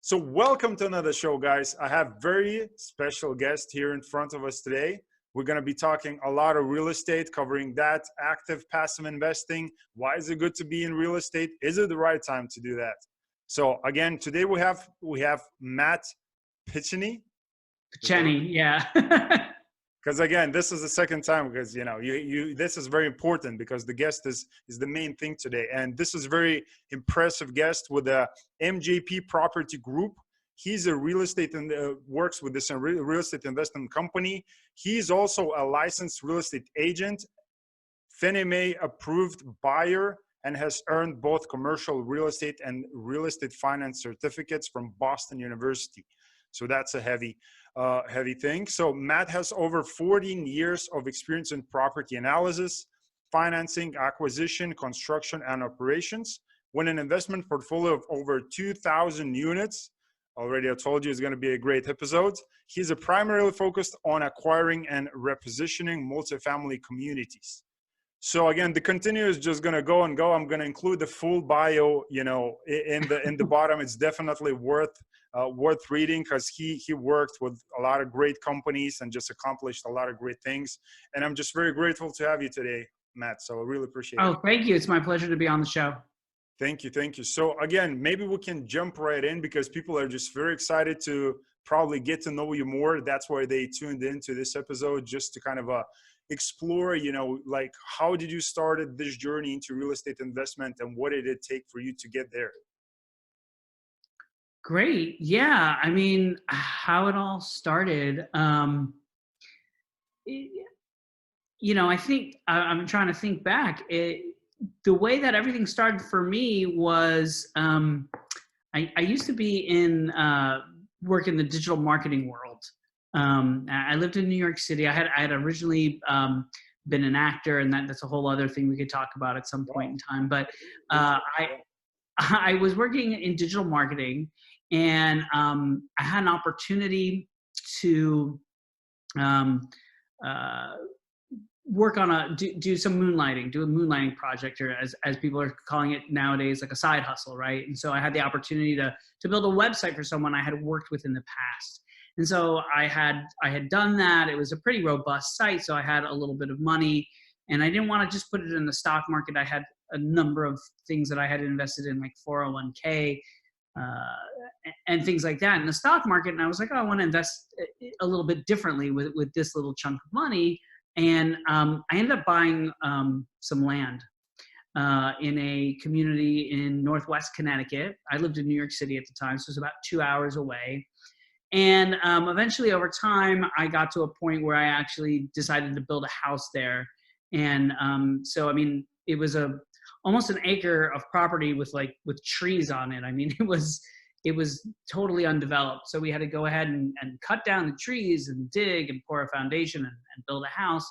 So welcome to another show, guys. I have very special guest here in front of us today. We're going to be talking a lot of real estate, covering that, active, passive investing. Why is it good to be in real estate? Is it the right time to do that? So again, today we have Matt Picheny. Picheny, yeah. Because again, this is the second time, because you this is very important because the guest is the main thing today, and this is very impressive guest with the MJP Property Group. He's a real estate and works with this real estate investment company. He's also a licensed real estate agent, Fannie Mae approved buyer, and has earned both commercial real estate and real estate finance certificates from Boston University. So that's a heavy thing. So Matt has over 14 years of experience in property analysis, financing, acquisition, construction, and operations. With an investment portfolio of over 2,000 units, already I told you it's going to be a great episode. He's primarily focused on acquiring and repositioning multifamily communities. So again, the continue is just going to go and go. I'm going to include the full bio, in the bottom. It's definitely worth reading because he worked with a lot of great companies and just accomplished a lot of great things. And I'm just very grateful to have you today, Matt. So I really appreciate it. Oh, thank you. It's my pleasure to be on the show. Thank you. Thank you. So again, maybe we can jump right in because people are just very excited to probably get to know you more. That's why they tuned into this episode, just to kind of explore, like how did you started this journey into real estate investment and what did it take for you to get there? Great. Yeah. I mean, how it all started, I think I'm trying to think back. The way that everything started for me was I used to be work in the digital marketing world. I lived in New York City. I had originally been an actor, and that's a whole other thing we could talk about at some point in time. But I was working in digital marketing, and I had an opportunity to work on do some moonlighting, do a moonlighting project, or as people are calling it nowadays, like a side hustle, right? And so I had the opportunity to build a website for someone I had worked with in the past. And so I had done that. It was a pretty robust site, so I had a little bit of money, and I didn't want to just put it in the stock market. I had a number of things that I had invested in, like 401k and things like that in the stock market. And I was like, oh, I want to invest a little bit differently with this little chunk of money. And I ended up buying some land in a community in Northwest Connecticut. I lived in New York City at the time, so it was about 2 hours away. And eventually, over time, I got to a point where I actually decided to build a house there. And so, I mean, it was almost an acre of property with trees on it. I mean, it was totally undeveloped. So we had to go ahead and cut down the trees and dig and pour a foundation and build a house.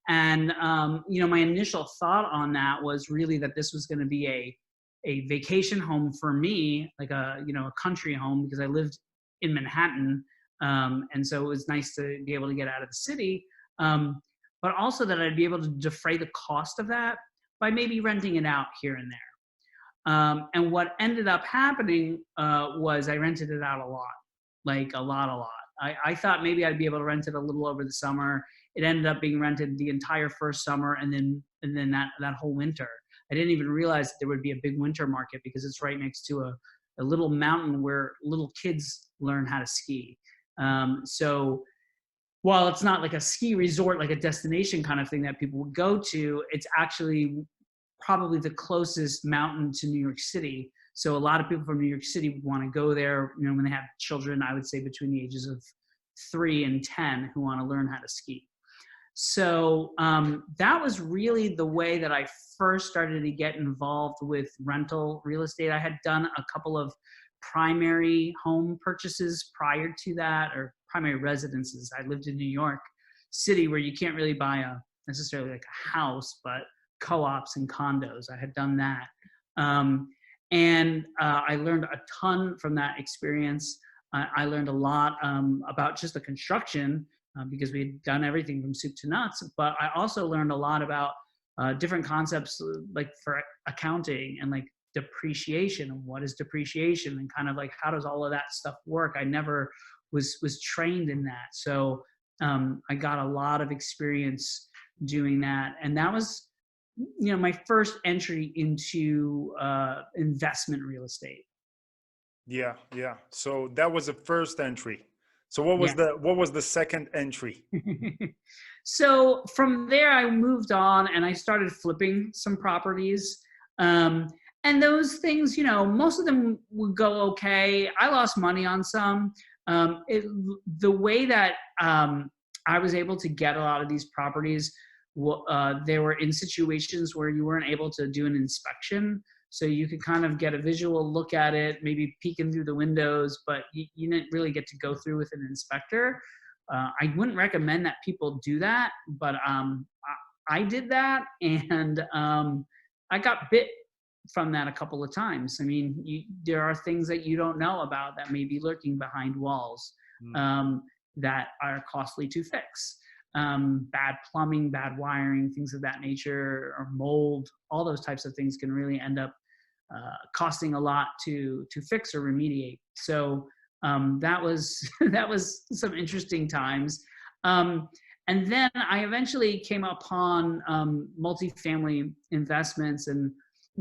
And my initial thought on that was really that this was going to be a vacation home for me, like a country home, because I lived in Manhattan. And so it was nice to be able to get out of the city. But also that I'd be able to defray the cost of that by maybe renting it out here and there. And what ended up happening was I rented it out a lot, like a lot. I thought maybe I'd be able to rent it a little over the summer. It ended up being rented the entire first summer, and then that whole winter. I didn't even realize that there would be a big winter market because it's right next to a little mountain where little kids learn how to ski. So while it's not like a ski resort, like a destination kind of thing that people would go to, it's actually probably the closest mountain to New York City. So a lot of people from New York City would want to go there, when they have children, I would say between the ages of 3 and 10, who want to learn how to ski. So that was really the way that I first started to get involved with rental real estate. I had done a couple of primary home purchases prior to that, or primary residences. I lived in New York City, where you can't really buy necessarily like a house, but co-ops and condos. I had done that. And I learned a ton from that experience. I learned a lot about just the construction because we had done everything from soup to nuts. But I also learned a lot about different concepts, like for accounting and like depreciation and what is depreciation and kind of like how does all of that stuff work. I never was trained in that. So I got a lot of experience doing that. And that was, my first entry into investment real estate. Yeah, yeah. So that was the first entry. So what was Yeah. the second entry? So from there, I moved on and I started flipping some properties. And those things, most of them would go okay. I lost money on some. The way that I was able to get a lot of these properties, they were in situations where you weren't able to do an inspection. So you could kind of get a visual look at it, maybe peeking through the windows, but you didn't really get to go through with an inspector. I wouldn't recommend that people do that, but I did that, and I got bit from that a couple of times. I mean, there are things that you don't know about that may be lurking behind walls that are costly to fix. Bad plumbing, bad wiring, things of that nature, or mold, all those types of things can really end up costing a lot to fix or remediate. So that was that was some interesting times. And then I eventually came upon multifamily investments, and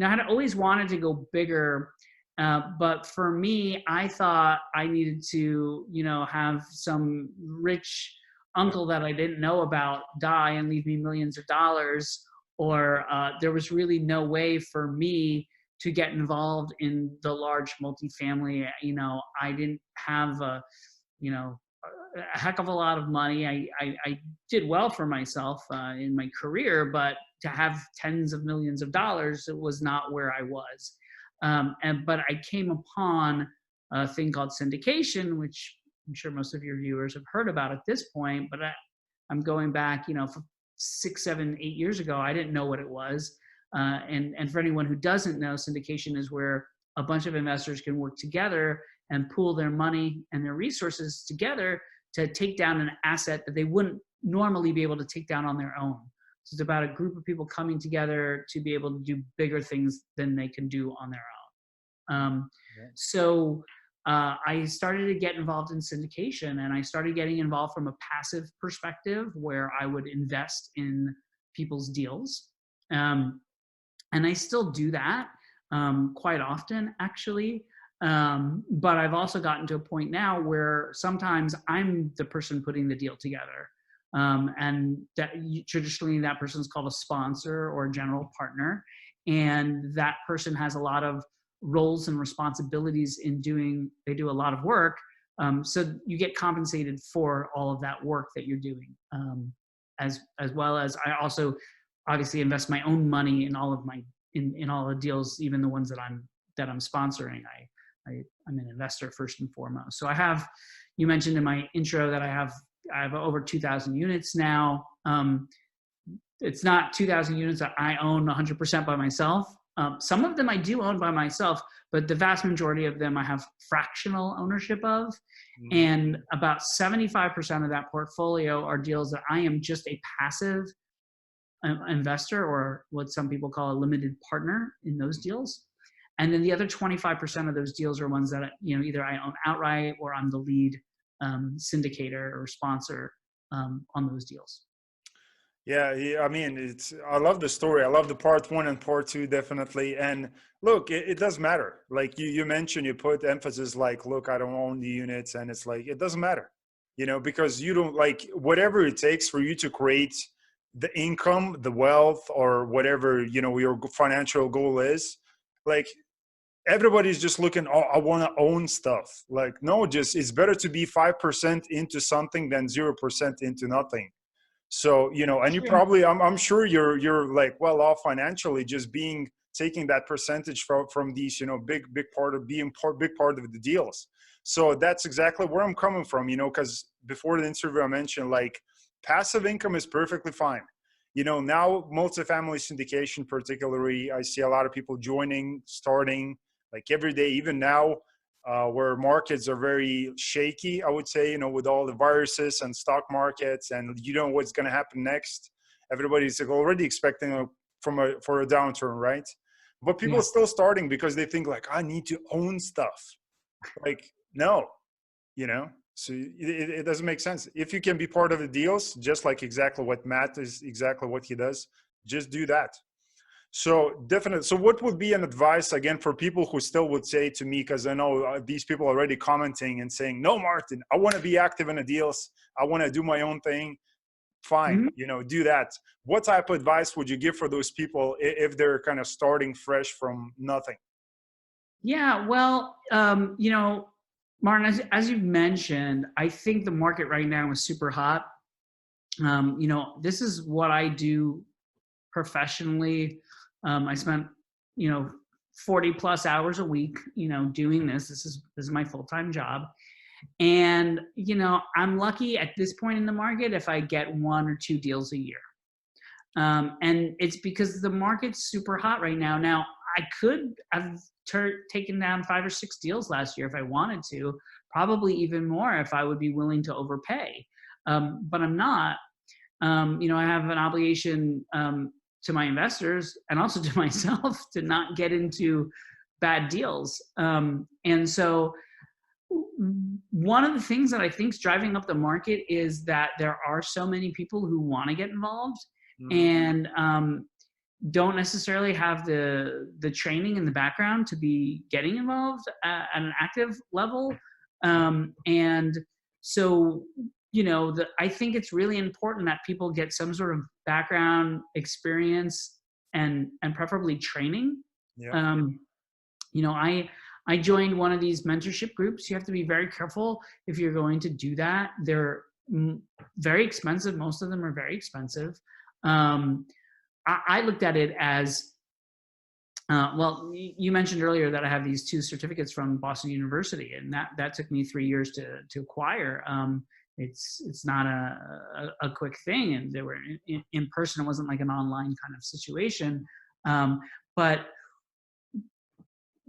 I had always wanted to go bigger. But for me, I thought I needed to, have some rich uncle that I didn't know about die and leave me millions of dollars, or there was really no way for me to get involved in the large multifamily. I didn't have a heck of a lot of money. I did well for myself in my career, but to have tens of millions of dollars, it was not where I was. But I came upon a thing called syndication, which I'm sure most of your viewers have heard about at this point, but I'm going back, for 6, 7, 8 years ago. I didn't know what it was. And for anyone who doesn't know, syndication is where a bunch of investors can work together and pool their money and their resources together to take down an asset that they wouldn't normally be able to take down on their own. So it's about a group of people coming together to be able to do bigger things than they can do on their own. So I started to get involved in syndication, and I started getting involved from a passive perspective where I would invest in people's deals. And I still do that quite often, actually. But I've also gotten to a point now where sometimes I'm the person putting the deal together. And traditionally that person's called a sponsor or a general partner. And that person has a lot of roles and responsibilities they do a lot of work. So you get compensated for all of that work that you're doing. As well as I also obviously invest my own money in all of in all the deals, even the ones that I'm sponsoring. I'm an investor first and foremost. So you mentioned in my intro that I have over 2,000 units now. It's not 2,000 units that I own 100% by myself. Some of them I do own by myself, but the vast majority of them I have fractional ownership of. And about 75% of that portfolio are deals that I am just a passive investor, or what some people call a limited partner in those deals. And then the other 25% of those deals are ones that, either I own outright or I'm the lead syndicator or sponsor on those deals. Yeah, I mean, I love the story. I love the part 1 and part 2, definitely. And look, it does matter. Like you mentioned, you put emphasis like, look, I don't own the units. And it's like, it doesn't matter, because you don't, like, whatever it takes for you to create the income, the wealth, or whatever, your financial goal is. Like, everybody's just looking, oh, I want to own stuff. Like, no, it's better to be 5% into something than 0% into nothing. So, and you probably, I'm sure you're like well off financially, just taking that percentage from these, big part of big part of the deals. So that's exactly where I'm coming from, because before the interview I mentioned, like, passive income is perfectly fine. Now multifamily syndication particularly, I see a lot of people starting like every day, even now, where markets are very shaky, I would say, with all the viruses and stock markets, and what's going to happen next. Everybody's already expecting for a downturn, right? But people Yeah. are still starting because they think like, I need to own stuff. Like, no, you know, so it doesn't make sense. If you can be part of the deals, just like exactly what Matt is, exactly what he does, just do that. So definitely. So what would be an advice again for people who still would say to me, because I know these people are already commenting and saying, no, Martin, I want to be active in the deals. I want to do my own thing. Fine, Mhm. you know, do that. What type of advice would you give for those people if they're kind of starting fresh from nothing? Yeah, well, you know, Martin, as you've mentioned, I think the market right now is super hot. You know, this is what I do professionally. I spent, you know, 40 plus hours a week, you know, doing this. This is my full-time job. And, you know, I'm lucky at this point in the market if I get 1 or 2 deals a year. And it's because the market's super hot right now. Now, I could have taken down 5 or 6 deals last year if I wanted to, probably even more if I would be willing to overpay. But I'm not. You know, I have an obligation to my investors and also to myself to not get into bad deals. And so, one of the things that I think is driving up the market is that there are so many people who want to get involved Mhm. and don't necessarily have the training in the background to be getting involved at an active level. And so, you know, I think it's really important that people get some sort of background experience and preferably training. Yeah. Um, you know, I joined one of these mentorship groups. You have to be very careful if you're going to do that. They're very expensive. Most of them are very expensive. Um, I looked at it as well. You mentioned earlier that I have these 2 certificates from Boston University, and that took me 3 years to acquire. It's not a quick thing, and they were in person. It wasn't like an online kind of situation, but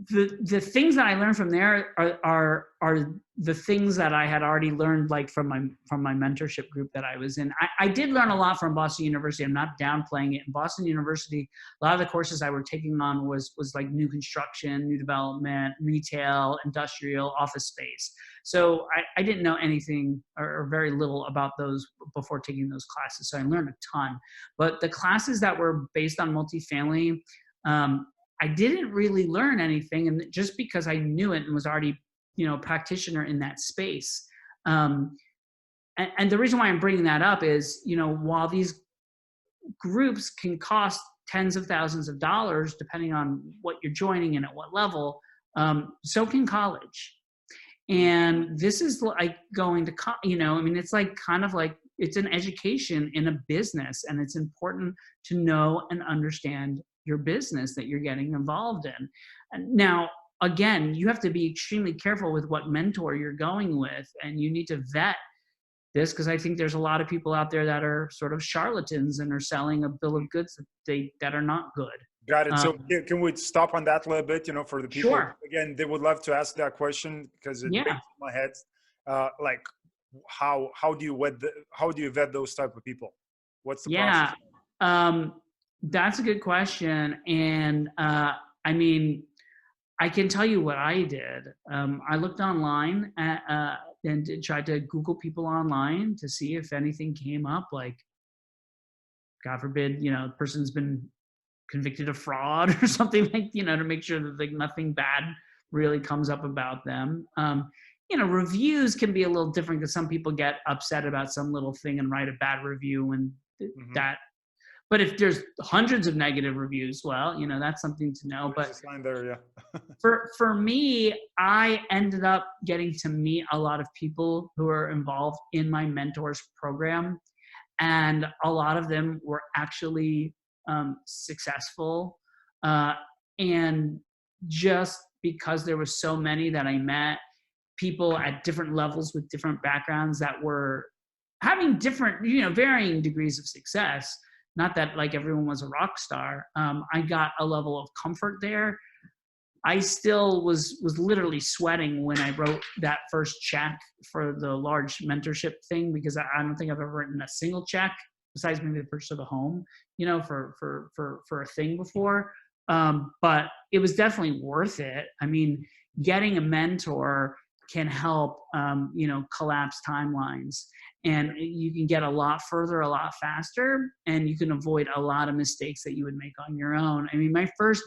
the things that I learned from there are the things that I had already learned, like from my mentorship group that I was in. I did learn a lot from Boston University. I'm not downplaying it. In Boston University, a lot of the courses I were taking on was like new construction, new development, retail, industrial, office space. So I didn't know anything or very little about those before taking those classes. So I learned a ton. But the classes that were based on multifamily, I didn't really learn anything, and just because I knew it and was already, you know, a practitioner in that space. And the reason why I'm bringing that up is, you know, while these groups can cost tens of thousands of dollars, depending on what you're joining and at what level, so can college. And this is like going to, you know, I mean, it's like kind of like it's an education in a business, and it's important to know and understand your business that you're getting involved in. And now, again, you have to be extremely careful with what mentor you're going with, and you need to vet this, because I think there's a lot of people out there that are sort of charlatans and are selling a bill of goods that are not good. Got it. So Um, can we stop on that a little bit, you know, for the people, sure. again, they would love to ask that question because it rings Yeah. in my head. Like how do you how do you vet those type of people? What's the process? Yeah. Um, that's a good question. And I mean, I can tell you what I did. I looked online and tried to Google people online to see if anything came up, like, God forbid, you know, the person's been convicted of fraud or something, like, you know, to make sure that like nothing bad really comes up about them. You know, reviews can be a little different because some people get upset about some little thing and write a bad review, and Hmm. that. But if there's hundreds of negative reviews, well, you know, that's something to know. There's But a sign there, yeah. for me, I ended up getting to meet a lot of people who are involved in my mentors program, and a lot of them were actually successful. Uh, and just because there was so many that I met, people at different levels with different backgrounds that were having different, you know, varying degrees of success. Not that like everyone was a rock star. I got a level of comfort there. I still was literally sweating when I wrote that first check for the large mentorship thing, because I don't think I've ever written a single check besides maybe the purchase of a home, you know, for a thing before. But it was definitely worth it. I mean, getting a mentor can help, collapse timelines, and you can get a lot further, a lot faster, and you can avoid a lot of mistakes that you would make on your own. I mean, my first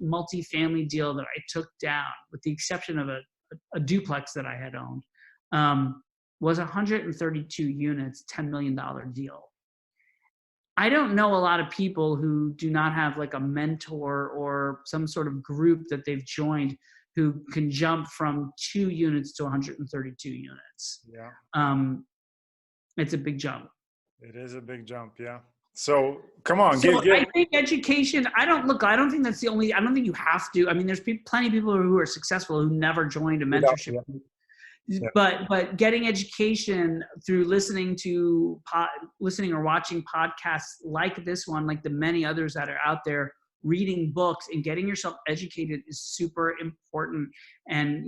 multifamily deal that I took down, with the exception of a duplex that I had owned, was 132 units, $10 million deal. I don't know a lot of people who do not have like a mentor or some sort of group that they've joined who can jump from 2 units to 132 units. Yeah. It's a big jump. It is a big jump. Yeah. So come on, So I think education, I don't think that's the only, I don't think you have to. I mean, there's plenty of people who are successful who never joined a mentorship group. Yeah. But getting education through listening or watching podcasts like this one, like the many others that are out there, reading books and getting yourself educated is super important. And,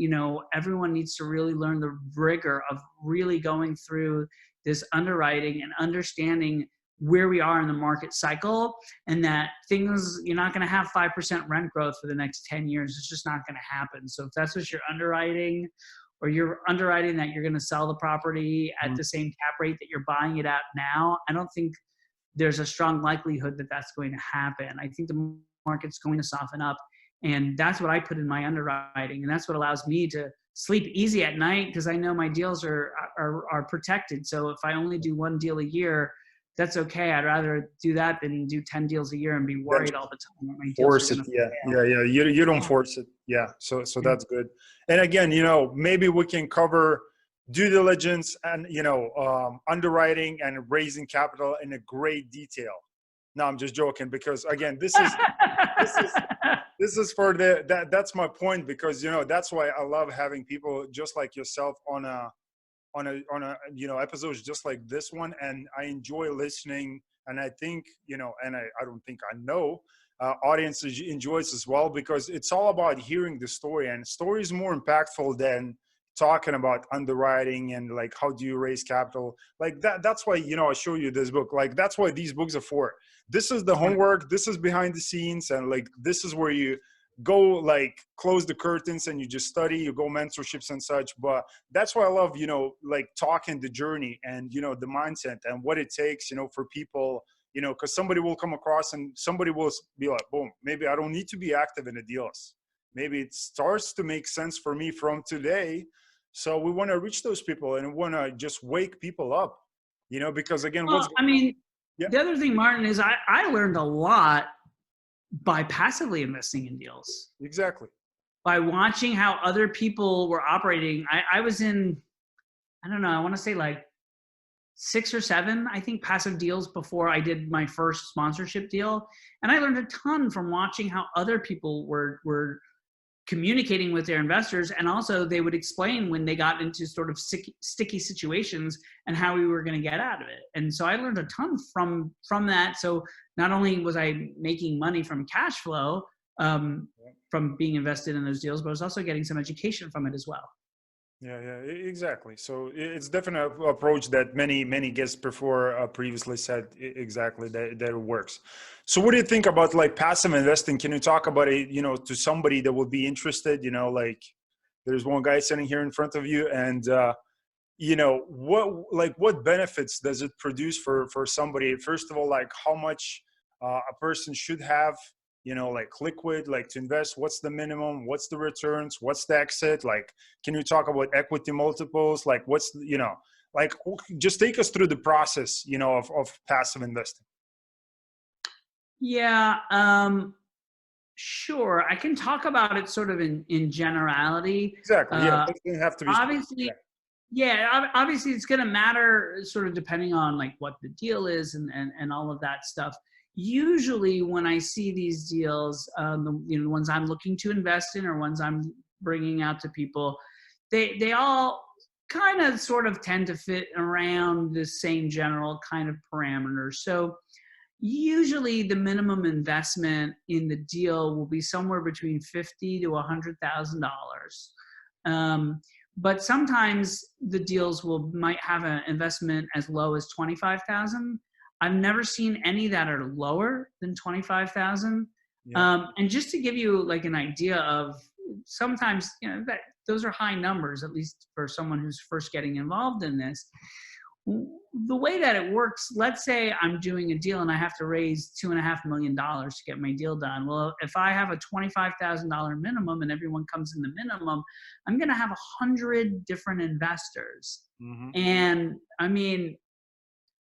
everyone needs to really learn the rigor of really going through this underwriting and understanding where we are in the market cycle, and that you're not going to have 5% rent growth for the next 10 years. It's just not going to happen. So if that's what you're underwriting, or you're underwriting that you're going to sell the property at the same cap rate that you're buying it at now, I don't think there's a strong likelihood that that's going to happen. I think the market's going to soften up, and that's what I put in my underwriting, and that's what allows me to sleep easy at night, because I know my deals are protected. So if I only do 1 deal a year, that's okay. I'd rather do that than do 10 deals a year and be worried all the time that my deals are gonna fail. You don't force it. Yeah. So that's good. And again, maybe we can cover due diligence and, underwriting and raising capital in a great detail. No, I'm just joking, because again, this is for that's my point, because, that's why I love having people just like yourself on a episodes just like this one. And I enjoy listening, and I think, and I don't think I know audience enjoys as well, because it's all about hearing the story, and story is more impactful than talking about underwriting and like how do you raise capital like that. That's why, I show you this book. Like, that's why these books are for. This is the homework, this is behind the scenes, and like this is where you go, like, close the curtains and you just study, you go mentorships and such. But that's why I love, like talking the journey and, the mindset and what it takes, for people, because somebody will come across and somebody will be like, boom, maybe I don't need to be active in the deals. Maybe it starts to make sense for me from today. So we want to reach those people and we want to just wake people up, because again, the other thing, Martin, is I learned a lot by passively investing in deals. Exactly. By watching how other people were operating. I was in, I don't know, I want to say like 6 or 7, I think, passive deals before I did my first sponsorship deal. And I learned a ton from watching how other people were communicating with their investors. And also they would explain when they got into sort of sticky situations and how we were going to get out of it. And so I learned a ton from that. So not only was I making money from cash flow, from being invested in those deals, but I was also getting some education from it as well. Yeah, exactly. So it's definitely an approach that many guests before previously said exactly that it works. So what do you think about like passive investing? Can you talk about it, to somebody that would be interested, like there's one guy sitting here in front of you, and, what benefits does it produce for somebody? First of all, like how much a person should have, like liquid, like to invest, what's the minimum, what's the returns, what's the exit? Like, can you talk about equity multiples? Like what's, like just take us through the process, of passive investing. Yeah. Sure. I can talk about it sort of in generality. Exactly. Yeah. It doesn't have to be obviously. Yeah. Obviously it's going to matter sort of depending on like what the deal is and all of that stuff. Usually when I see these deals, the ones I'm looking to invest in or ones I'm bringing out to people, they all kind of sort of tend to fit around the same general kind of parameters. So usually the minimum investment in the deal will be somewhere between $50,000 to $100,000. But sometimes the deals might have an investment as low as $25,000. I've never seen any that are lower than 25,000. Yeah. And just to give you like an idea of, sometimes, you know, that those are high numbers, at least for someone who's first getting involved in this. The way that it works, let's say I'm doing a deal and I have to raise $2.5 million to get my deal done. Well, if I have a $25,000 minimum and everyone comes in the minimum, I'm going to have 100 different investors. Mm-hmm. And I mean,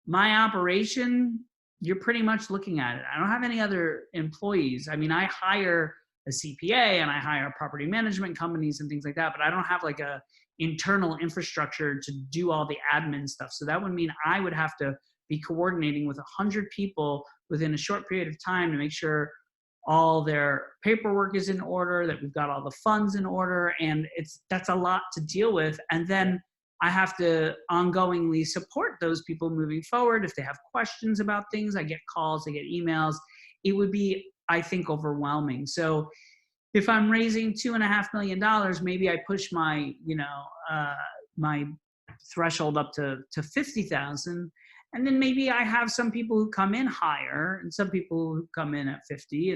my operation, you're pretty much looking at it. I don't have any other employees. I mean, I hire a CPA and I hire property management companies and things like that, but I don't have like a internal infrastructure to do all the admin stuff. So that would mean I would have to be coordinating with 100 people within a short period of time to make sure all their paperwork is in order, that we've got all the funds in order, and that's a lot to deal with. And then I have to ongoingly support those people moving forward. If they have questions about things, I get calls, I get emails. It would be, I think, overwhelming. So if I'm raising $2.5 million, maybe I push my, my threshold up to 50,000. And then maybe I have some people who come in higher and some people who come in at 50,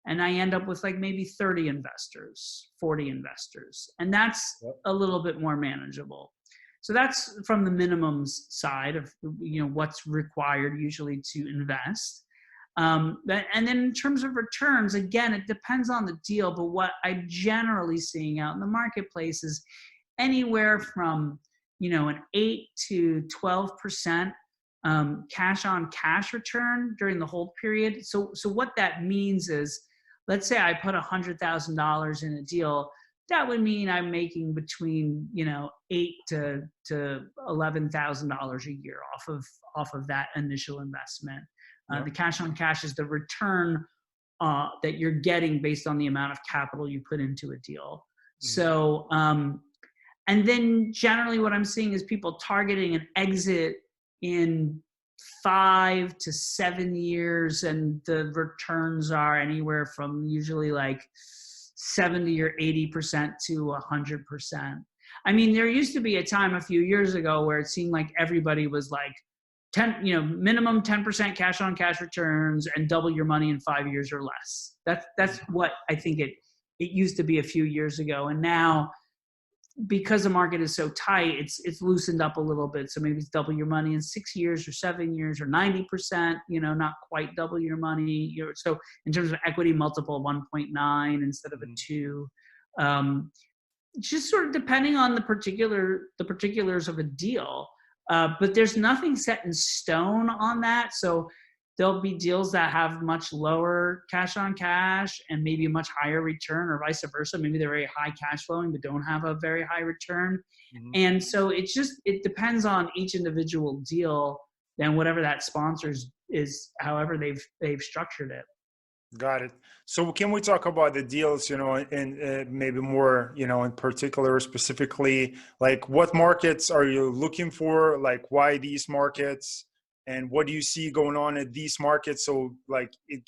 and I end up with like maybe 30 investors, 40 investors. And that's a little bit more manageable. So that's from the minimums side of, what's required usually to invest. And then in terms of returns, again, it depends on the deal, but what I'm generally seeing out in the marketplace is anywhere from, an 8 to 12% cash on cash return during the hold period. So what that means is, let's say I put $100,000 in a deal. That would mean I'm making between, $8,000 to $11,000 a year off of that initial investment. The cash on cash is the return that you're getting based on the amount of capital you put into a deal. Mm-hmm. So, and then generally what I'm seeing is people targeting an exit in 5 to 7 years, and the returns are anywhere from usually like 70 or 80% to 100%. I mean, there used to be a time a few years ago where it seemed like everybody was like, minimum 10% cash on cash returns and double your money in 5 years or less. That's what I think it used to be a few years ago. And now, because the market is so tight, it's loosened up a little bit. So maybe it's double your money in 6 years or 7 years or 90%, not quite double your money. So in terms of equity multiple, 1.9 instead of a 2. Just sort of depending on the particulars of a deal. But there's nothing set in stone on that. So there'll be deals that have much lower cash on cash and maybe a much higher return, or vice versa. Maybe they're very high cash flowing, but don't have a very high return. Mm-hmm. And so it depends on each individual deal, then whatever that sponsors is, however they've structured it. Got it. So can we talk about the deals, and maybe more, in particular, specifically, like what markets are you looking for? Like why these markets, and what do you see going on at these markets? So like it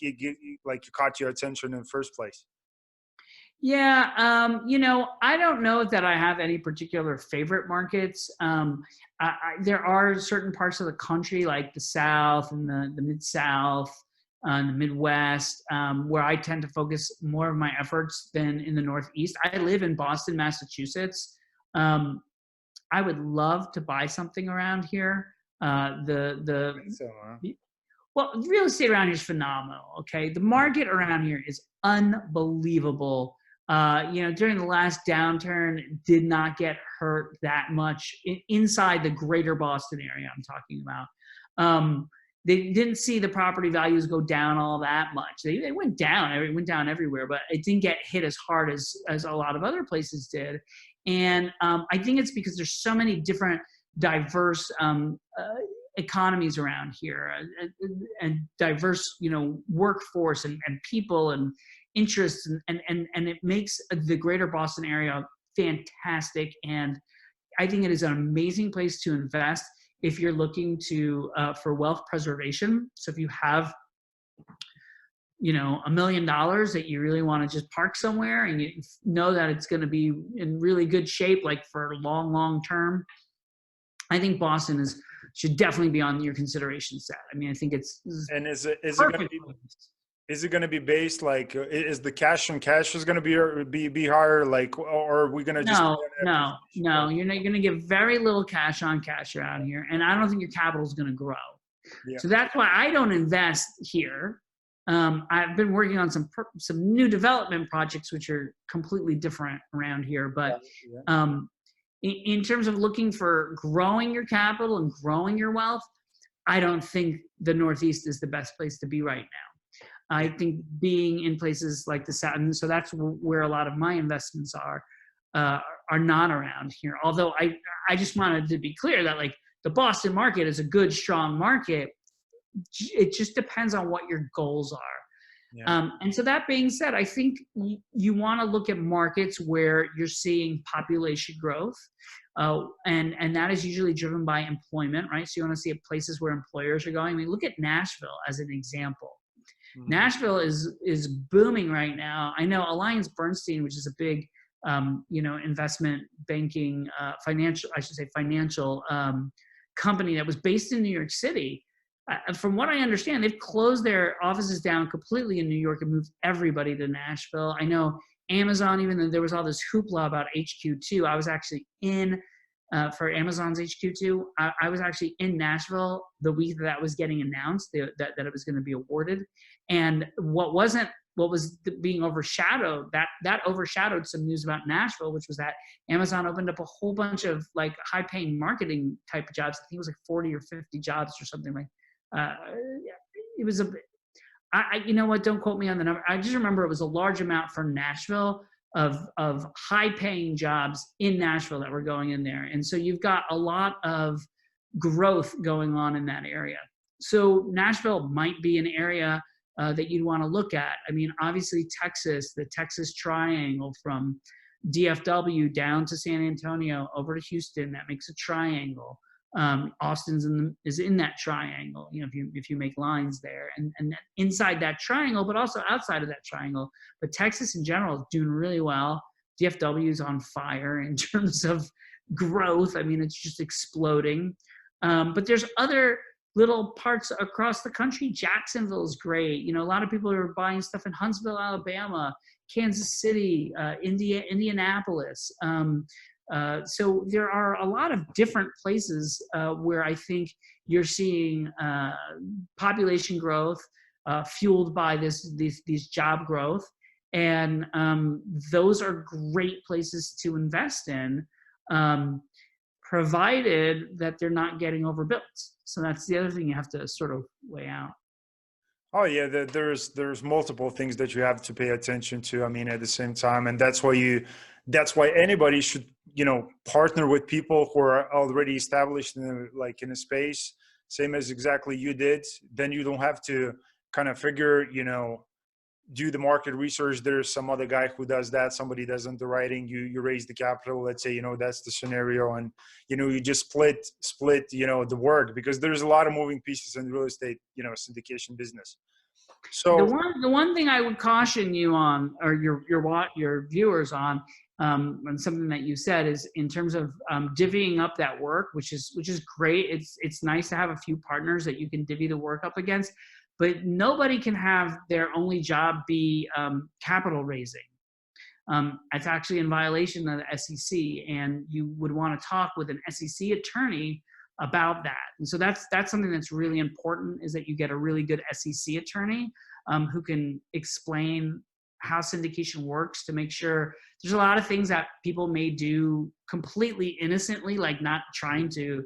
caught your attention in the first place. Yeah. I don't know that I have any particular favorite markets. There are certain parts of the country like the South and the Mid-South, the Midwest, where I tend to focus more of my efforts than in the Northeast. I live in Boston, Massachusetts. I would love to buy something around here. Well, real estate around here is phenomenal. Okay. The market around here is unbelievable. During the last downturn, did not get hurt that much inside the greater Boston area I'm talking about. They didn't see the property values go down all that much. They went down. It went down everywhere, but it didn't get hit as hard as a lot of other places did. And I think it's because there's so many different diverse economies around here, and diverse, workforce and people and interests, and it makes the greater Boston area fantastic. And I think it is an amazing place to invest if you're looking to for wealth preservation. So if you have, $1 million that you really want to just park somewhere and you know that it's going to be in really good shape, like for long term, I think Boston is should definitely be on your consideration set. I mean, I think it's And is it going to perfect. be, is it going to be based like, is the cash on cash is going to be higher, like, or are we going to just No, no, no. You're going to get very little cash on cash around here, and I don't think your capital is going to grow. Yeah. So that's why I don't invest here. I've been working on some new development projects, which are completely different around here. But in terms of looking for growing your capital and growing your wealth, I don't think the Northeast is the best place to be right now. I think being in places like the South, and so that's where a lot of my investments are not around here. Although I just wanted to be clear that like the Boston market is a good, strong market. It just depends on what your goals are. Yeah. And so that being said, I think you want to look at markets where you're seeing population growth, and that is usually driven by employment, right? So you want to see places where employers are going. I mean, look at Nashville as an example. Mm-hmm. Nashville is booming right now. I know AllianceBernstein, which is a big, investment banking, financial company that was based in New York City. From what I understand, they've closed their offices down completely in New York and moved everybody to Nashville. I know Amazon, even though there was all this hoopla about HQ2, I was actually in, for Amazon's HQ2, I was actually in Nashville the week that was getting announced, that it was going to be awarded. And what was being overshadowed, that overshadowed some news about Nashville, which was that Amazon opened up a whole bunch of like high-paying marketing type jobs. I think it was like 40 or 50 jobs or something like. It was you know what? Don't quote me on the number. I just remember it was a large amount for Nashville of high-paying jobs in Nashville that were going in there, and so you've got a lot of growth going on in that area. So Nashville might be an area that you'd want to look at. I mean, obviously Texas, the Texas Triangle from DFW down to San Antonio over to Houston, that makes a triangle. Austin's is in that triangle, if you make lines there, and inside that triangle, but also outside of that triangle. But Texas in general is doing really well. DFW is on fire in terms of growth. I mean, it's just exploding. But there's other little parts across the country. Jacksonville is great. A lot of people are buying stuff in Huntsville, Alabama, Kansas City, Indianapolis. So there are a lot of different places where I think you're seeing population growth fueled by these job growth, and those are great places to invest in, provided that they're not getting overbuilt. So that's the other thing you have to sort of weigh out. Oh yeah, there's multiple things that you have to pay attention to. I mean, at the same time, and that's why anybody should partner with people who are already established in a space, same as exactly you did. Then you don't have to kind of figure, do the market research. There's some other guy who does that. Somebody does underwriting. You raise the capital. Let's say that's the scenario, and you just split the work, because there's a lot of moving pieces in real estate syndication business. So the one thing I would caution you on, or your viewers on, and something that you said, is in terms of divvying up that work, which is great. It's nice to have a few partners that you can divvy the work up against, but nobody can have their only job be capital raising. It's actually in violation of the SEC, and you would want to talk with an SEC attorney about that. And so that's something that's really important, is that you get a really good SEC attorney who can explain how syndication works, to make sure. There's a lot of things that people may do completely innocently, like not trying to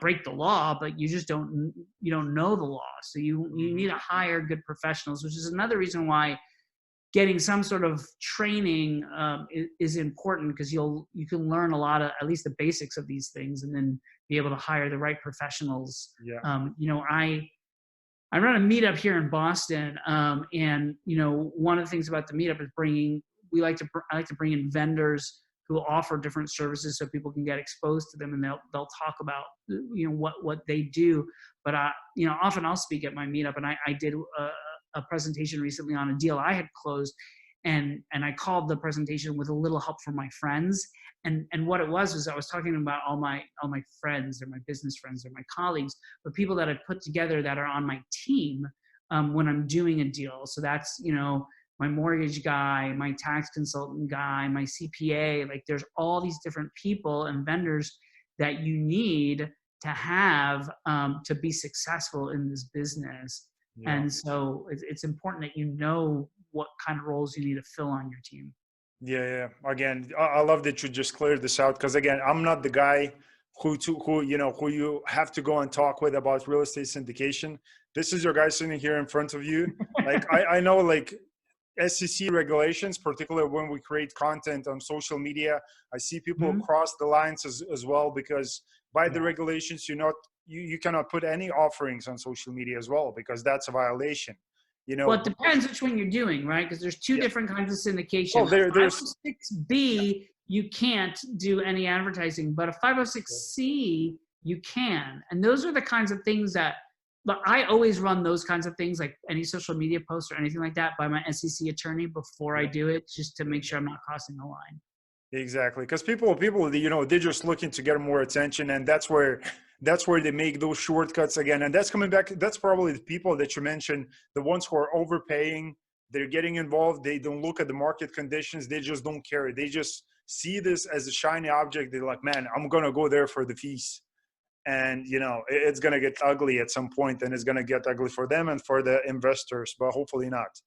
break the law, but you just don't know the law. So you need to hire good professionals, which is another reason why getting some sort of training is important, because you can learn a lot of, at least the basics of these things, and then be able to hire the right professionals. Yeah. I run a meetup here in Boston, and one of the things about the meetup is I like to bring in vendors who offer different services so people can get exposed to them, and they'll talk about what they do. But often I'll speak at my meetup, and I did a presentation recently on a deal I had closed, and I called the presentation with a little help from my friends. And what it was I was talking about all my friends, or my business friends, or my colleagues, but people that I put together that are on my team when I'm doing a deal. So that's, my mortgage guy, my tax consultant guy, my CPA. Like, there's all these different people and vendors that you need to have to be successful in this business. Yeah. And so it's important that you know what kind of roles you need to fill on your team. Yeah. Again, I love that you just cleared this out, because again, I'm not the guy who you have to go and talk with about real estate syndication. This is your guy sitting here in front of you. Like, I know, like, SEC regulations, particularly when we create content on social media. I see people Mm-hmm. cross the lines as well, because by the regulations, you cannot put any offerings on social media as well, because that's a violation. Well, it depends which one you're doing, right? Because there's two different kinds of syndication. Well, there's 506B, you can't do any advertising, but a 506C, you can. And those are the kinds of things that, but I always run those kinds of things, like any social media post or anything like that, by my SEC attorney before I do it, just to make sure I'm not crossing the line. Exactly, because people, they're just looking to get more attention, and that's where they make those shortcuts again. And that's coming back. That's probably the people that you mentioned, the ones who are overpaying. They're getting involved. They don't look at the market conditions. They just don't care. They just see this as a shiny object. They're like, man, I'm gonna go there for the fees, and it's gonna get ugly at some point, and it's gonna get ugly for them and for the investors, but hopefully not.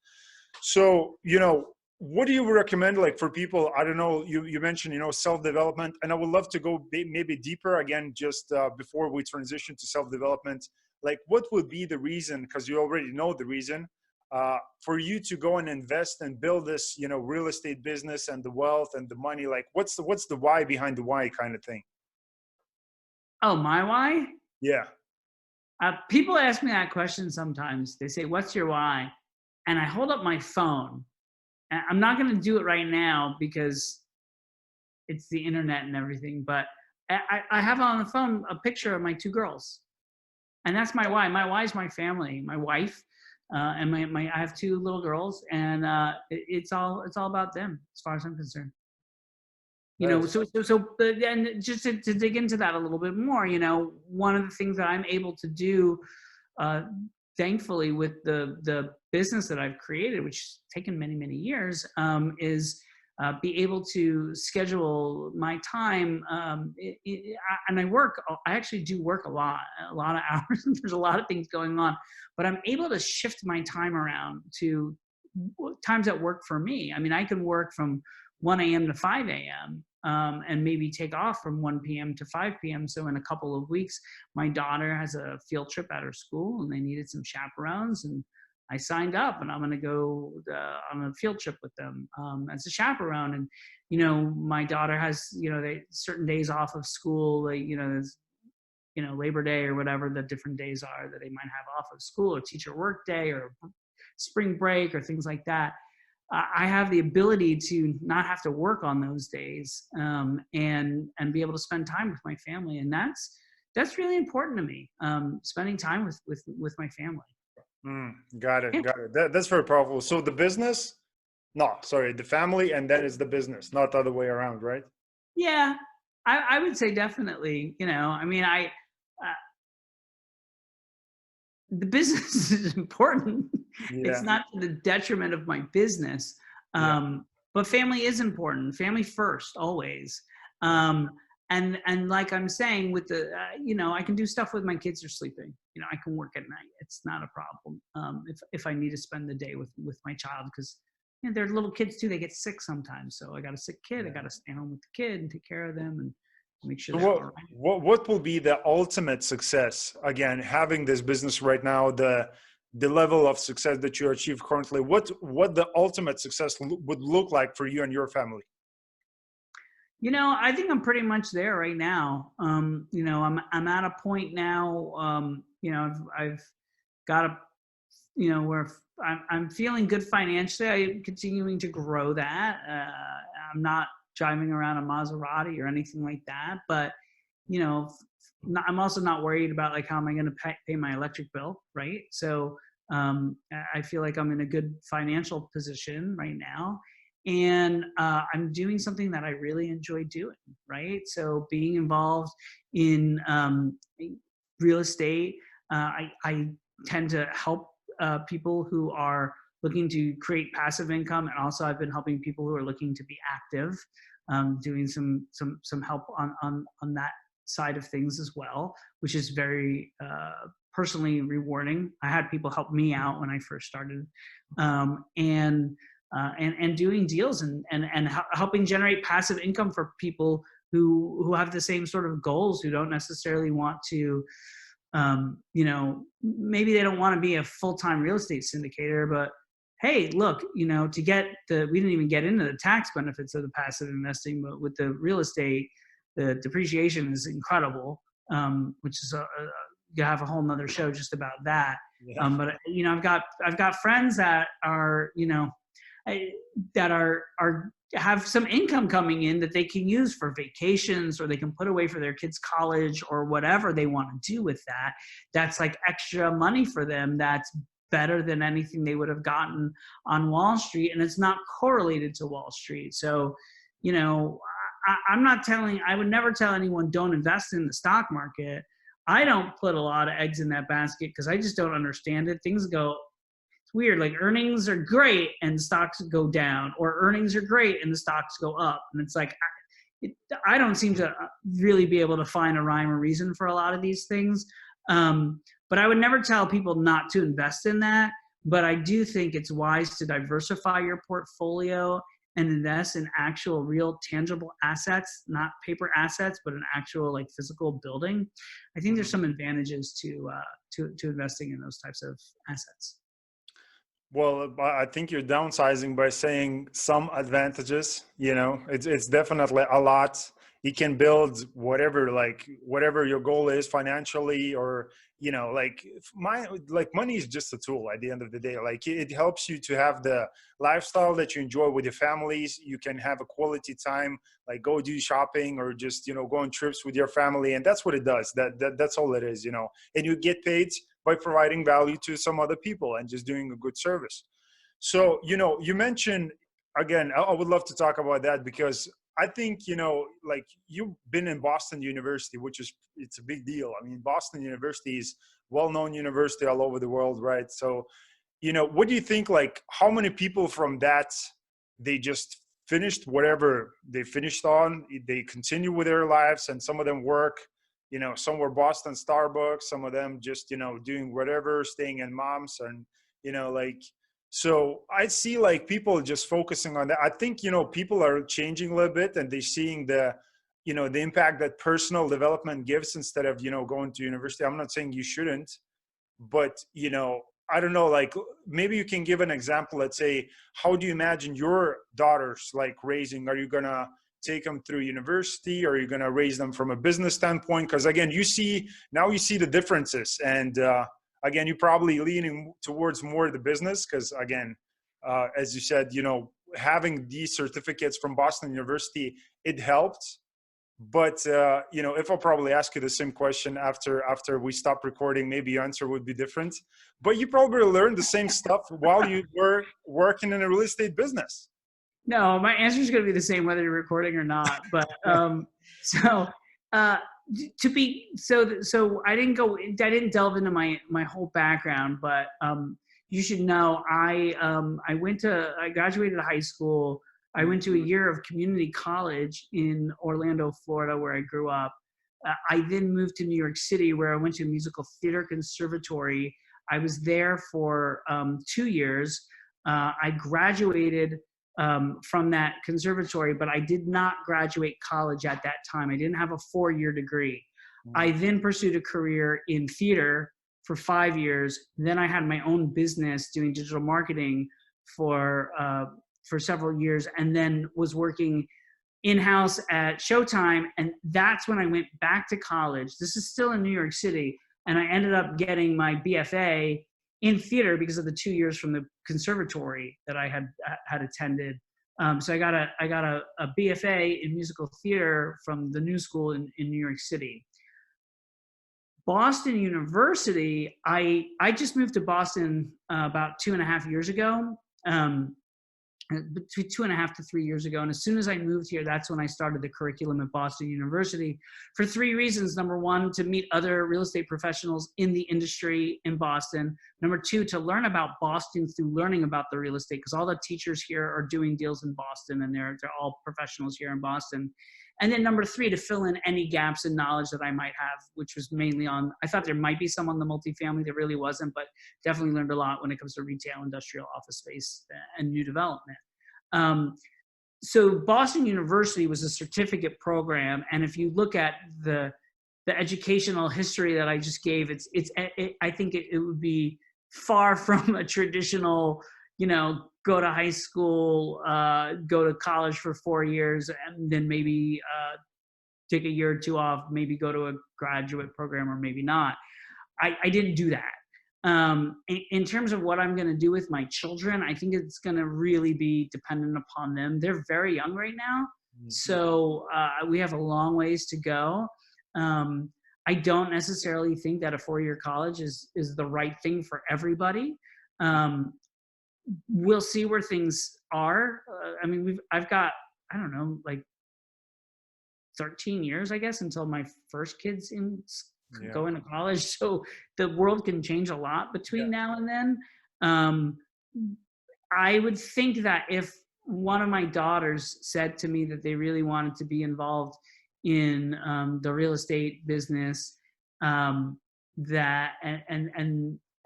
So, what do you recommend, like, for people? I don't know, you mentioned, self-development, and I would love to go maybe deeper again, just before we transition to self-development. Like, what would be the reason, because you already know the reason, for you to go and invest and build this, real estate business and the wealth and the money? Like, what's the why behind the why kind of thing? Oh, my why? Yeah. People ask me that question sometimes. They say, what's your why? And I hold up my phone. And I'm not going to do it right now because it's the internet and everything, but I have on the phone a picture of my two girls. And that's my why. My why is my family, my wife, and I have two little girls, and it's all about them as far as I'm concerned. And just to dig into that a little bit more, one of the things that I'm able to do, thankfully, with the business that I've created, which has taken many, many years, is be able to schedule my time. And I actually do work a lot of hours, and there's a lot of things going on, but I'm able to shift my time around to times that work for me. I mean, I can work from 1 a.m. to 5 a.m. And maybe take off from 1 p.m. to 5 p.m. So in a couple of weeks, my daughter has a field trip at her school, and they needed some chaperones, and I signed up, and I'm going to go on a field trip with them as a chaperone. And my daughter has certain days off of school, there's Labor Day or whatever the different days are that they might have off of school, or teacher work day, or spring break, or things like that. I have the ability to not have to work on those days, and be able to spend time with my family, and that's really important to me. Spending time with my family. Got it. That's very powerful. So the business, the family, and then it's the business, not the other way around, right? Yeah, I would say definitely. I mean, the business is important. Yeah. It's not to the detriment of my business. But family is important. Family first, always. And like I'm saying, with the, I can do stuff with my kids are sleeping. I can work at night. It's not a problem. If I need to spend the day with my child, because they're little kids too. They get sick sometimes. So I got a sick kid. I got to stay home with the kid and take care of them and make sure they're all right. What will be the ultimate success? Again, having this business right now, the level of success that you achieve currently, what the ultimate success would look like for you and your family? I think I'm pretty much there right now. I'm at a point now. I've got a, where I'm feeling good financially. I'm continuing to grow that. I'm not driving around a Maserati or anything like that, but I'm also not worried about, like, how am I going to pay my electric bill, right? So I feel like I'm in a good financial position right now. And I'm doing something that I really enjoy doing, right? So being involved in real estate, I tend to help people who are looking to create passive income, and also I've been helping people who are looking to be active, doing some help on that side of things as well, which is very personally rewarding. I had people help me out when I first started, and doing deals and helping generate passive income for people who have the same sort of goals, who don't necessarily want to, you know, maybe they don't want to be a full-time real estate syndicator, but hey, look, you know, to get we didn't even get into the tax benefits of the passive investing, but with the real estate, the depreciation is incredible, which is you have a whole nother show just about that. Yeah. But you know, I've got friends that are, you know, that are have some income coming in that they can use for vacations, or they can put away for their kids' college, or whatever they want to do with that. That's like extra money for them. That's better than anything they would have gotten on Wall Street, and it's not correlated to Wall Street. So, you know, I would never tell anyone don't invest in the stock market. I don't put a lot of eggs in that basket because I just don't understand it. Things go, it's weird. Like earnings are great and stocks go down, or earnings are great and the stocks go up. And it's like, I don't seem to really be able to find a rhyme or reason for a lot of these things. But I would never tell people not to invest in that. But I do think it's wise to diversify your portfolio and invest in actual, real, tangible assets, not paper assets, but an actual like physical building. I think there's some advantages to investing in those types of assets. Well, I think you're downsizing by saying some advantages. You know, it's definitely a lot. You can build whatever your goal is financially, or you know, like money is just a tool at the end of the day. Like it helps you to have the lifestyle that you enjoy with your families. You can have a quality time, like go do shopping, or just, you know, go on trips with your family, and that's what it does. That's all it is, you know. And you get paid by providing value to some other people and just doing a good service. So, you know, you mentioned, again, I would love to talk about that, because I think, you know, like you've been in Boston University, it's a big deal. I mean, Boston University is well-known university all over the world, right? So, you know, what do you think, like how many people from that, they just finished whatever they finished on, they continue with their lives, and some of them work, you know, some were Boston Starbucks, some of them just, you know, doing whatever, staying in moms, and, you know, like, so I see like people just focusing on that. I think, you know, people are changing a little bit, and they're seeing the, you know, the impact that personal development gives instead of, you know, going to university. I'm not saying you shouldn't, but, you know, I don't know, like maybe you can give an example. Let's say, how do you imagine your daughters like raising? Are you gonna take them through university, or are you gonna raise them from a business standpoint? Because again, you see the differences, and again, you're probably leaning towards more of the business, because again, as you said, you know, having these certificates from Boston University, it helped. But you know, if I'll probably ask you the same question after we stop recording, maybe your answer would be different. But you probably learned the same stuff while you were working in a real estate business. No, my answer is going to be the same whether you're recording or not. But so uh, so I didn't delve into my whole background, but you should know I graduated high school. I went to a year of community college in Orlando, Florida, where I grew up. I then moved to New York City, where I went to a musical theater conservatory. I was there for 2 years. I graduated from that conservatory, but I did not graduate college at that time. I didn't have a 4-year degree. I then pursued a career in theater for 5 years. Then I had my own business doing digital marketing for several years, and then was working in-house at Showtime. And that's when I went back to college. This is still in New York City. And I ended up getting my BFA in theater because of the 2 years from the conservatory that I had attended. So I got a BFA in musical theater from the New School in New York City. Boston University, I just moved to Boston about 2.5 years ago. Between 2.5 to 3 years ago. And as soon as I moved here, that's when I started the curriculum at Boston University for 3 reasons. Number one, to meet other real estate professionals in the industry in Boston. Number two, to learn about Boston through learning about the real estate, because all the teachers here are doing deals in Boston, and they're all professionals here in Boston. And then number three, to fill in any gaps in knowledge that I might have, which was mainly on, I thought there might be some on the multifamily, there really wasn't, but definitely learned a lot when it comes to retail, industrial, office space, and new development. So Boston University was a certificate program. And if you look at the educational history that I just gave, I think it would be far from a traditional, go to high school, go to college for 4 years, and then maybe take a year or two off, maybe go to a graduate program or maybe not. I didn't do that. In terms of what I'm going to do with my children, I think it's going to really be dependent upon them. They're very young right now. So we have a long ways to go. I don't necessarily think that a 4-year college is the right thing for everybody. We'll see where things are. I've got, I don't know, like 13 years, I guess, until my first kid's going to college. So the world can change a lot between now and then. I would think that if one of my daughters said to me that they really wanted to be involved in the real estate business, that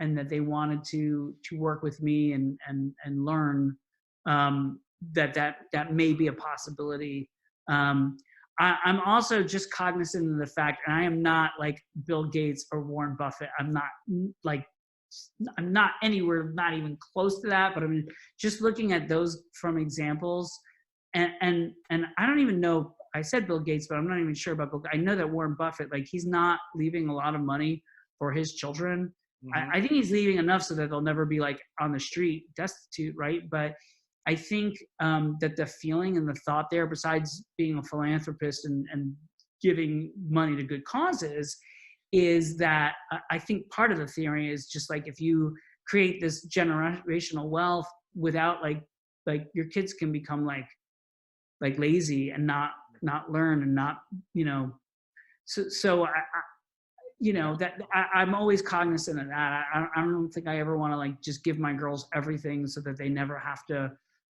and that they wanted to work with me and learn, that may be a possibility. I'm also just cognizant of the fact, and I am not like Bill Gates or Warren Buffett. I'm not anywhere, not even close to that, but I'm just looking at those from examples. And I don't even know, I said Bill Gates, but I'm not even sure about Bill. I know that Warren Buffett, like, he's not leaving a lot of money for his children. I think he's leaving enough so that they'll never be like on the street destitute, right? But I think that the feeling and the thought there, besides being a philanthropist and giving money to good causes, is that I think part of the theory is just like, if you create this generational wealth without like your kids can become like lazy and not learn and not, so I'm always cognizant of that. I don't think I ever want to like just give my girls everything so that they never have to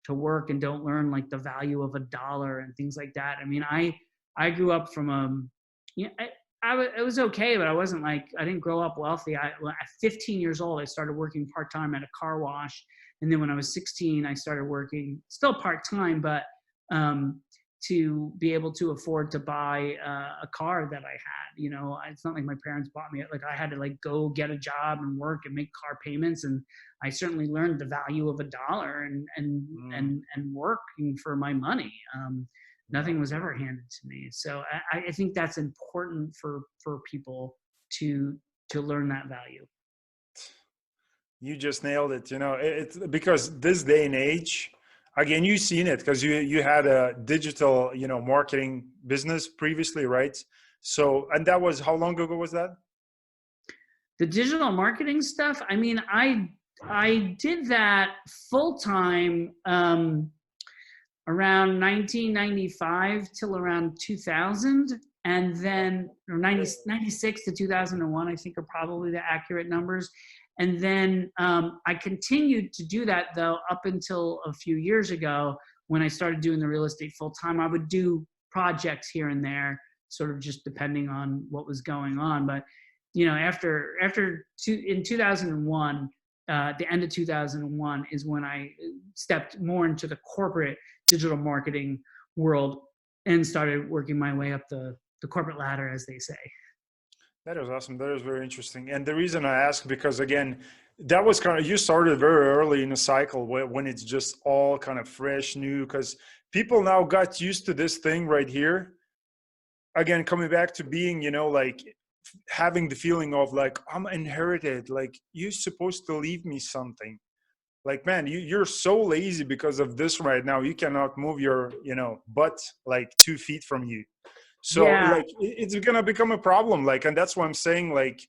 work and don't learn like the value of $1 and things like that. I mean, I grew up from it was okay, but I wasn't like, I didn't grow up wealthy. At 15 years old, I started working part-time at a car wash. And then when I was 16, I started working still part-time, but to be able to afford to buy a car that I had. It's not like my parents bought me it. Like, I had to like go get a job and work and make car payments. And I certainly learned the value of $1 and working for my money. Nothing was ever handed to me. So I think that's important for people to learn that value. You just nailed it. It's because this day and age, again, you've seen it because you had a digital, marketing business previously, right? So, and that was, how long ago was that? The digital marketing stuff. I mean, I did that full time around 1995 till around 2000, and then 96 to 2001, I think, are probably the accurate numbers. And then I continued to do that, though, up until a few years ago when I started doing the real estate full time. I would do projects here and there, sort of just depending on what was going on. But in 2001, the end of 2001 is when I stepped more into the corporate digital marketing world and started working my way up the corporate ladder, as they say. That is awesome. That is very interesting. And the reason I ask, because again, that was you started very early in the cycle when it's just all kind of fresh, new, because people now got used to this thing right here. Again, coming back to being, like having the feeling of like, I'm inherited, like you're supposed to leave me something. Like, man, you're so lazy because of this right now. You cannot move your, butt like 2 feet from you. So Yeah. like it's gonna become a problem. Like, and that's why I'm saying like,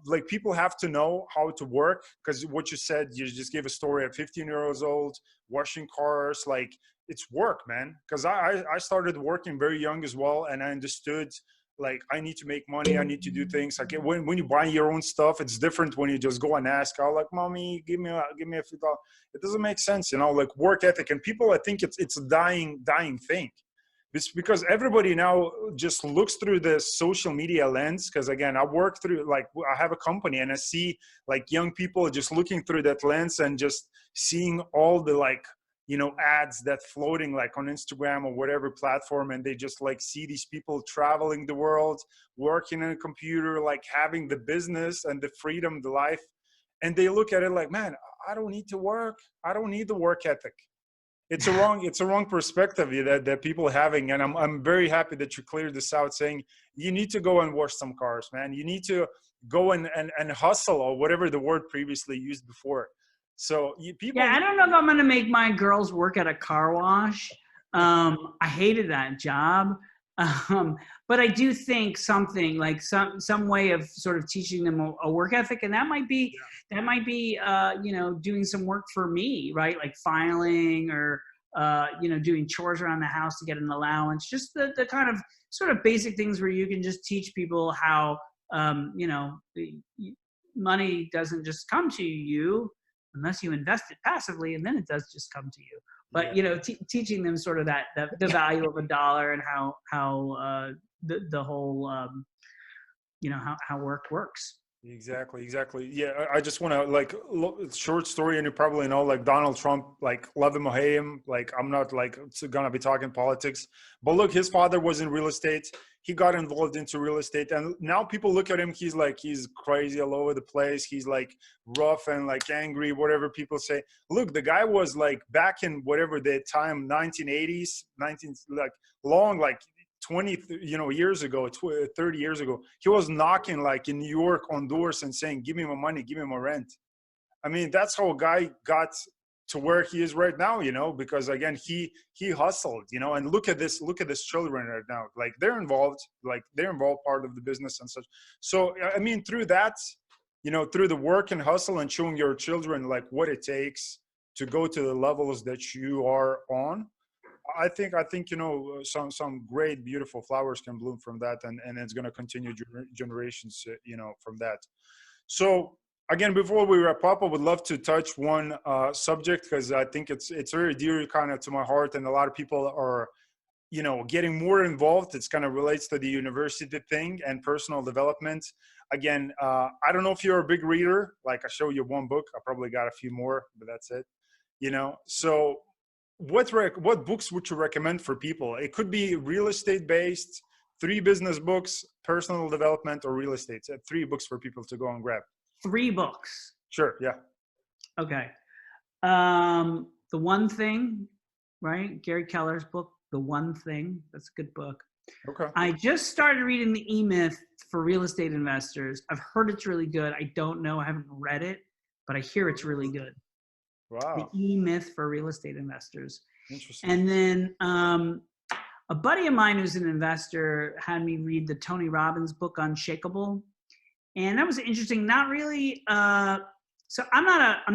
like people have to know how to work, because what you said, you just gave a story at 15 years old, washing cars, like it's work, man. Because I started working very young as well, and I understood like I need to make money, I need to do things. Like when you buy your own stuff, it's different when you just go and ask, oh, like, mommy, give me a few dollars. It doesn't make sense, like work ethic. And people, I think it's a dying thing. It's because everybody now just looks through the social media lens. Because again, I work through, like, I have a company, and I see like young people just looking through that lens and just seeing all the like, ads that floating like on Instagram or whatever platform. And they just like see these people traveling the world, working on a computer, like having the business and the freedom, the life. And they look at it like, man, I don't need to work. I don't need the work ethic. It's a wrong perspective that people are having. And I'm very happy that you cleared this out, saying you need to go and wash some cars, man. You need to go and hustle, or whatever the word previously used before. So people. Yeah, I don't know if I'm going to make my girls work at a car wash. I hated that job. But I do think something like some way of sort of teaching them a work ethic, and that might be doing some work for me, right? Like filing, or doing chores around the house to get an allowance. Just the kind of sort of basic things where you can just teach people how money doesn't just come to you unless you invest it passively, and then it does just come to you. But teaching them sort of that the value of a dollar, and how the whole how work works. Exactly. Yeah, I just want to like short story, and you probably know like Donald Trump, like love him or hate him. Like I'm not like gonna be talking politics, but look, his father was in real estate. He got involved into real estate, and now people look at him. He's crazy all over the place. He's like rough and like angry, whatever people say. Look, the guy was like back in whatever the time, 1980s, like long, like 20 years ago, 30 years ago, he was knocking like in New York on doors and saying, give me my money, give me my rent. I mean, that's how a guy got to where he is right now, because again, he hustled, and look at this children right now, like they're involved part of the business and such. So I mean, through that, through the work and hustle and showing your children like what it takes to go to the levels that you are on, I think some great beautiful flowers can bloom from that, and it's going to continue generations from that. So again, before we wrap up, I would love to touch one subject, because I think it's very dear kind of to my heart, and a lot of people are getting more involved. It's kind of relates to the university thing and personal development. Again, I don't know if you're a big reader. Like I show you one book, I probably got a few more, but that's it. So what books would you recommend for people? It could be real estate based, 3 business books, personal development, or real estate. 3 books for people to go and grab. 3 books. Sure. Yeah. Okay. The One Thing, right? Gary Keller's book, The One Thing. That's a good book. Okay. I just started reading The E-Myth for real estate investors. I've heard it's really good. I don't know. I haven't read it, but I hear it's really good. Wow. The E-Myth for real estate investors. Interesting. And then a buddy of mine who's an investor had me read the Tony Robbins book, Unshakable. And that was interesting. Not really. So I'm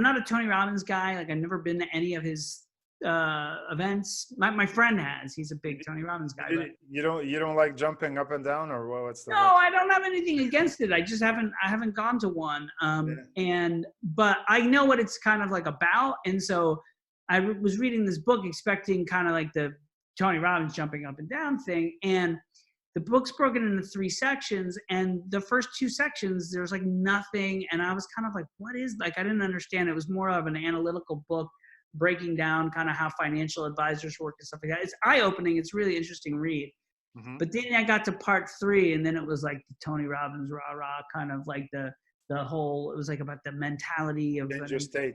not a Tony Robbins guy. Like I've never been to any of his events. My friend has. He's a big Tony Robbins guy. You don't like jumping up and down, or what's the? No, I don't have anything against it. I just haven't gone to one. But I know what it's kind of like about, and so I was reading this book expecting kind of like the Tony Robbins jumping up and down thing, and the book's broken into 3 sections, and the first 2 sections there's like nothing, and I was kind of like, what is, like, I didn't understand. It was more of an analytical book breaking down kind of how financial advisors work and stuff like that. It's eye-opening. It's really interesting read. Mm-hmm. But then I got to part 3, and then it was like the Tony Robbins rah-rah, kind of like the whole, it was like about the mentality of Danger State.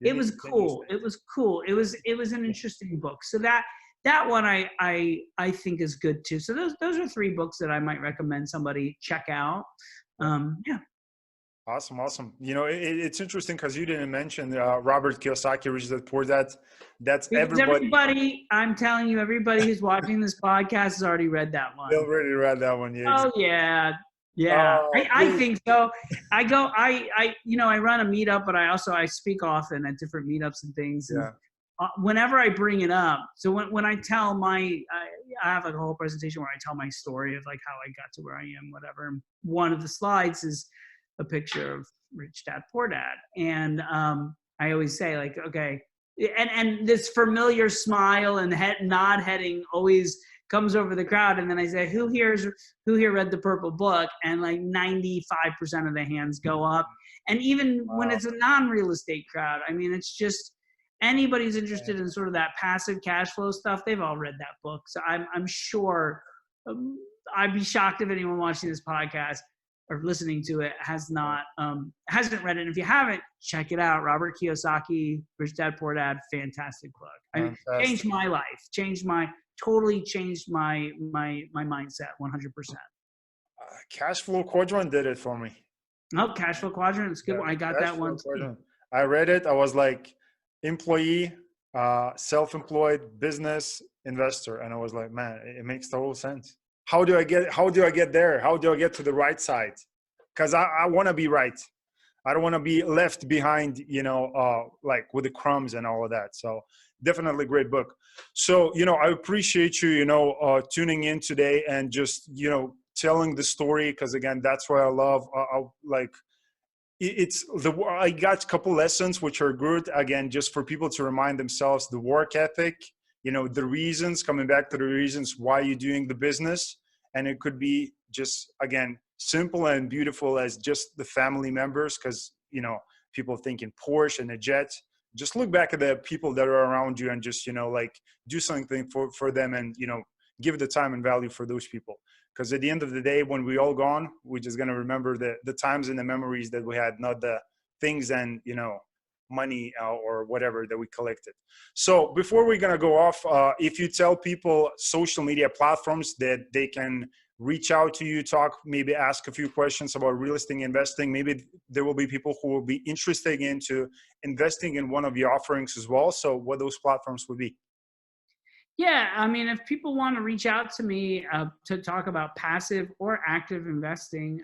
It was cool. It was cool. It was an interesting book. So that one I think is good too. So those are 3 books that I might recommend somebody check out. Yeah. Awesome, awesome. You know, it's interesting because you didn't mention Robert Kiyosaki, Rich Dad Poor Dad. That's Because everybody. everybody, I'm telling you, everybody who's watching this podcast has already read that They one. already read that one. Yeah, Oh exactly. yeah, yeah. I Great. think so. I run a meetup, but I speak often at different meetups and things. And Yeah. whenever I bring it up, so when I tell I have like a whole presentation where I tell my story of like how I got to where I am, whatever. And one of the slides is a picture of Rich Dad Poor Dad, and I always say like, okay, and this familiar smile and nod heading always comes over the crowd, and then I say, who here read the Purple Book? And like 95% of the hands go up. And even when Wow. it's a non-real estate crowd, I mean, it's just anybody who's Yeah. interested in sort of that passive cash flow stuff, they've all read that book. So I'm sure, I'd be shocked if anyone watching this podcast or listening to it hasn't read it. And if you haven't, check it out. Robert Kiyosaki, Rich Dad Poor Dad, fantastic book. I mean, changed Fantastic. my life, totally changed my mindset 100%. Cash Flow Quadrant did it for me. Oh, Cash Flow Quadrant, it's a good Yeah, one. I got Cash that Flow one too. Quadrant. I read it. I was like, employee, self-employed, business, investor, and I was like, man, it makes total sense. How do I get there? How do I get to the right side? Because I want to be right. I don't want to be left behind, like with the crumbs and all of that. So definitely great book. So, I appreciate you, tuning in today and just, telling the story. Because again, that's what I love. I got a couple lessons which are good, again, just for people to remind themselves the work ethic, the reasons, coming back to the reasons why you're doing the business. And it could be just, again, simple and beautiful as just the family members, because people think in Porsche and a jet. Just look back at the people that are around you and just like do something for them, and give the time and value for those people. Because at the end of the day, when we all gone, we're just going to remember the times and the memories that we had, not the things and money or whatever that we collected. So before we're going to go off, if you tell people social media platforms that they can reach out to you, talk, maybe ask a few questions about real estate investing, maybe there will be people who will be interested into investing in one of your offerings as well. So what those platforms would be? Yeah, I mean, if people want to reach out to me to talk about passive or active investing,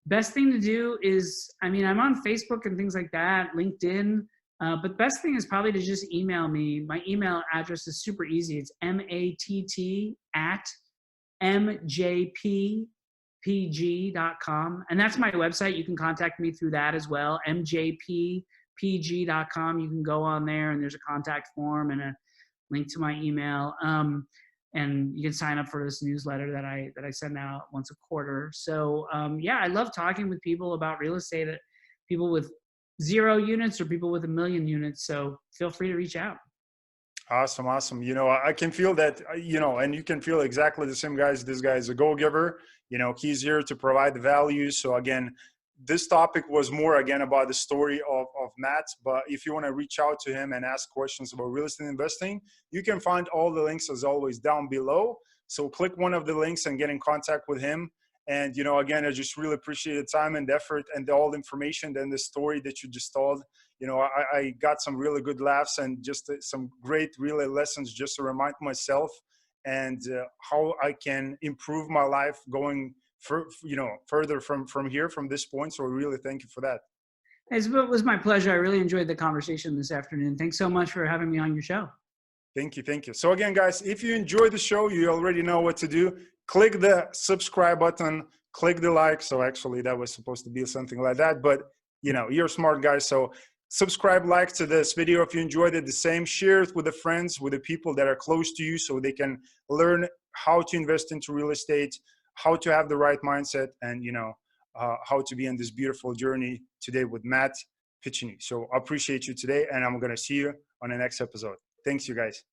best thing to do is, I mean, I'm on Facebook and things like that, LinkedIn, but best thing is probably to just email me. My email address is super easy. It's matt@mjppg.com. And that's my website. You can contact me through that as well, mjppg.com. You can go on there and there's a contact form and a link to my email. And you can sign up for this newsletter that I send out once a quarter. So yeah, I love talking with people about real estate, people with 0 units or people with 1 million units. So feel free to reach out. Awesome. I can feel that, and you can feel exactly the same, guys. This guy is a go-giver. He's here to provide the value. So again, this topic was more, again, about the story of Matt. But if you want to reach out to him and ask questions about real estate investing, you can find all the links, as always, down below. So click one of the links and get in contact with him. And, again, I just really appreciate the time and effort and all the information and the story that you just told. I got some really good laughs and just some great really lessons just to remind myself and how I can improve my life going further from here, from this point. So I really thank you for that. It was my pleasure. I really enjoyed the conversation this afternoon. Thanks so much for having me on your show. Thank you. So again, guys, if you enjoyed the show, you already know what to do. Click the subscribe button, click the like. So actually that was supposed to be something like that, but you're smart guys. So subscribe, like to this video if you enjoyed it. The same, share it with the friends, with the people that are close to you, so they can learn how to invest into real estate, how to have the right mindset, and how to be on this beautiful journey today with Matt Picheny. So I appreciate you today, and I'm going to see you on the next episode. Thanks, you guys.